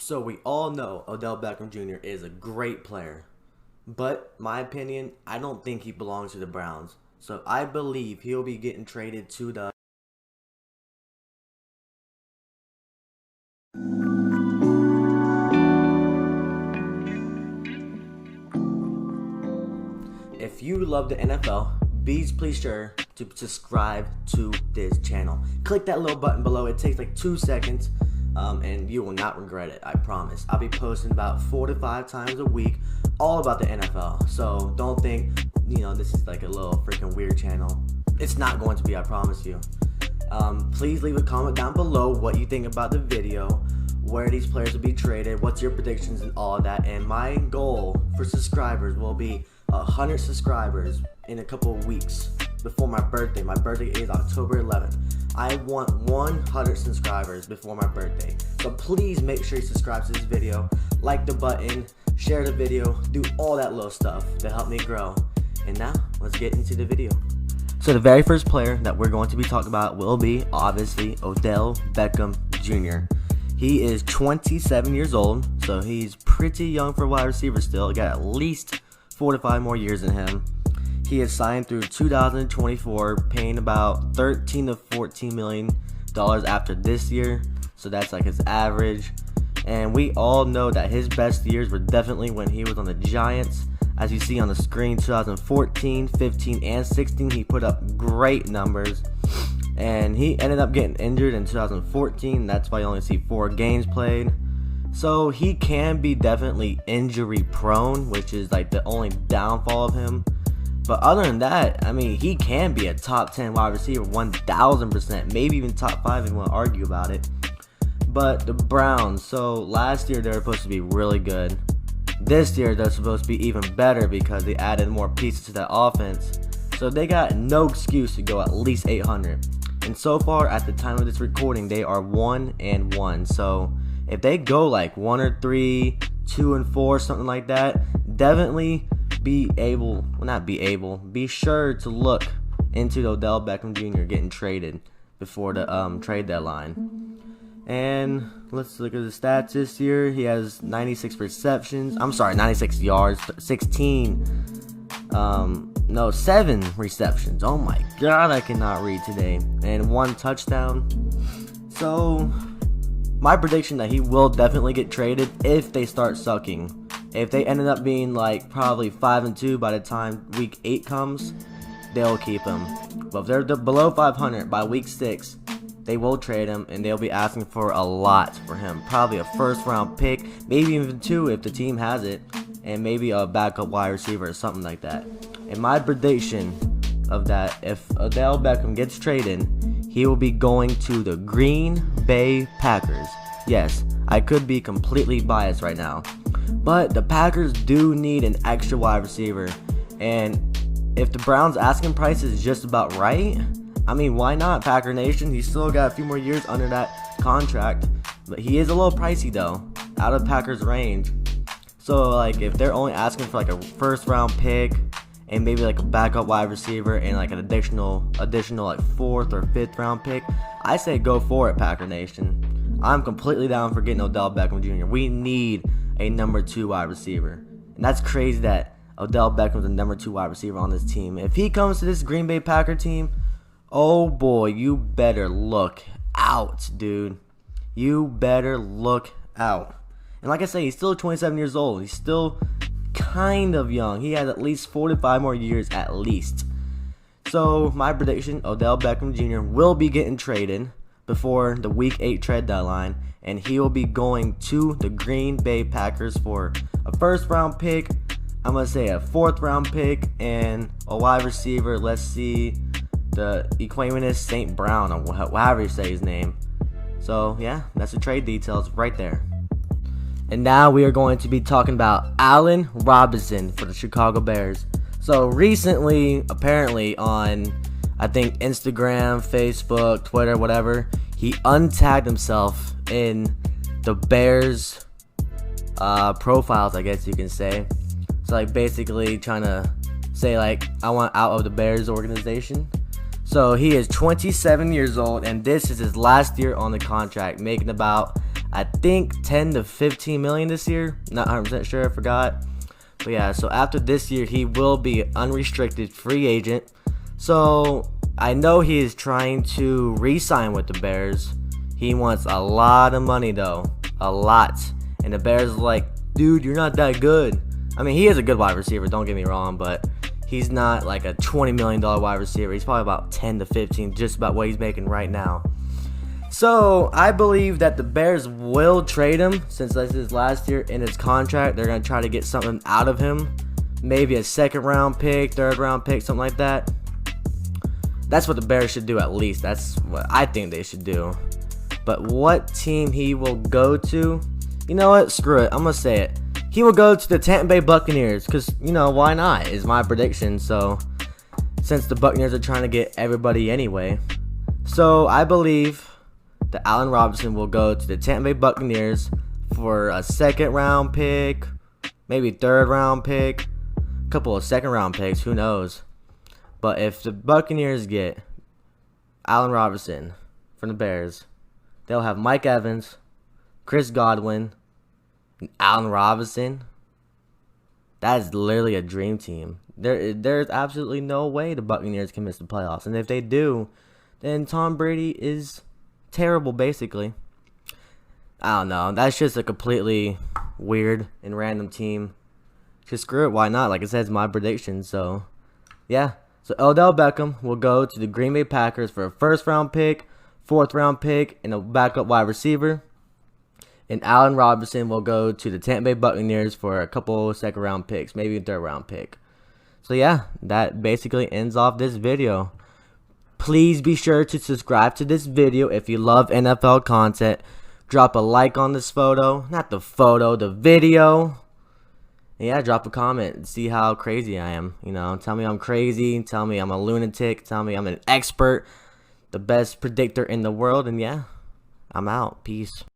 So we all know Odell Beckham Jr. is a great player. But my opinion, I don't think he belongs to the Browns. So I believe he'll be getting traded to the If you love the NFL, please sure to subscribe to this channel. Click that little button below. It takes like 2 seconds, and you will not regret it. I promise. I'll be posting about 4 to 5 times a week, all about the NFL. So don't think, this is like a little freaking weird channel. It's not going to be. I promise you. Please leave a comment down below what you think about the video, where these players will be traded, what's your predictions and all of that. And my goal for subscribers will be 100 subscribers in a couple of weeks before my birthday. My birthday is October 11th. I want 100 subscribers before my birthday. So please make sure you subscribe to this video, like the button, share the video, do all that little stuff to help me grow. And now, let's get into the video. So the very first player that we're going to be talking about will be, obviously, Odell Beckham Jr. He is 27 years old, so he's pretty young for a wide receiver still. He got at least 4 to 5 more years in him. He is signed through 2024, paying about $13 to $14 million after this year. So that's like his average. And we all know that his best years were definitely when he was on the Giants. As you see on the screen, 2014, 15, and 16, he put up great numbers. And he ended up getting injured in 2014. That's why you only see 4 games played. So he can be definitely injury prone, which is like the only downfall of him. But other than that, he can be a top 10 wide receiver 1000%, maybe even top 5 if you want to argue about it. But the Browns, so last year they were supposed to be really good. This year they're supposed to be even better because they added more pieces to that offense. So they got no excuse to go at least 800. And so far at the time of this recording, they are 1-1. So if they go like 1-3, 2-4, something like that, definitely be sure to look into Odell Beckham Jr. getting traded before the trade deadline. And let's look at the stats this year. He has 96 yards, 7 receptions. Oh my god, I cannot read today. And 1 touchdown. So my prediction that he will definitely get traded if they start sucking. If they ended up being like probably 5-2 by the time week 8 comes, they'll keep him. But if they're below 500 by week 6, they will trade him, and they'll be asking for a lot for him. Probably a first-round pick, maybe even 2 if the team has it, and maybe a backup wide receiver or something like that. And my prediction of that, if Odell Beckham gets traded, he will be going to the Green Bay Packers. Yes, I could be completely biased right now, but the Packers do need an extra wide receiver. And if the Browns' asking price is just about right, why not, Packer Nation? He's still got a few more years under that contract, but he is a little pricey though, out of Packers' range. So like if they're only asking for like a first-round pick and maybe like a backup wide receiver and like an additional like 4th or 5th round pick, I say go for it, Packer Nation. I'm completely down for getting Odell Beckham Jr. We need a number 2 wide receiver. And that's crazy that Odell Beckham's the number 2 wide receiver on this team. If he comes to this Green Bay Packer team, oh boy, you better look out, dude. You better look out. And like I say, he's still 27 years old. He's still kind of young. He has at least 4 to 5 more years at least. So my prediction, Odell Beckham Jr. will be getting traded before the week 8 trade deadline, and he will be going to the Green Bay Packers for a first-round pick, I'm going to say a 4th round pick, and a wide receiver. Let's see, the Equanimous St. Brown, or however you say his name. So yeah, that's the trade details right there. And now we are going to be talking about Allen Robinson for the Chicago Bears. So recently, apparently on, I think, Instagram, Facebook, Twitter, whatever, he untagged himself in the Bears profiles, I guess you can say. So like basically trying to say like, I want out of the Bears organization. So he is 27 years old, and this is his last year on the contract, making about I think 10 to 15 million this year. Not 100% sure, I forgot. But yeah, so after this year, he will be unrestricted free agent. So I know he is trying to re-sign with the Bears. He wants a lot of money though, a lot. And the Bears are like, dude, you're not that good. I mean, he is a good wide receiver, don't get me wrong, but he's not like a $20 million wide receiver. He's probably about 10 to 15, just about what he's making right now. So I believe that the Bears will trade him since this is last year in his contract. They're going to try to get something out of him. Maybe a second round pick, third round pick, something like that. That's what the Bears should do at least. That's what I think they should do. But what team he will go to? You know what? Screw it. I'm going to say it. He will go to the Tampa Bay Buccaneers because, you know, why not? Is my prediction. So since the Buccaneers are trying to get everybody anyway. So I believe that Allen Robinson will go to the Tampa Bay Buccaneers for a second round pick, maybe third round pick, a couple of second round picks, who knows. But if the Buccaneers get Allen Robinson from the Bears, they'll have Mike Evans, Chris Godwin, and Allen Robinson. That is literally a dream team. There's absolutely no way the Buccaneers can miss the playoffs. And if they do, then Tom Brady is terrible, basically. I don't know. That's just a completely weird and random team. Just screw it. Why not? Like I said, it's my prediction. So, yeah. So, Odell Beckham will go to the Green Bay Packers for a first-round pick, fourth-round pick, and a backup wide receiver. And Allen Robinson will go to the Tampa Bay Buccaneers for a couple second-round picks, maybe a third-round pick. So, yeah, that basically ends off this video. Please be sure to subscribe to this video if you love NFL content. Drop a like on this photo. Not the photo, the video. And yeah, drop a comment and see how crazy I am. You know, tell me I'm crazy. Tell me I'm a lunatic. Tell me I'm an expert. The best predictor in the world. And yeah, I'm out. Peace.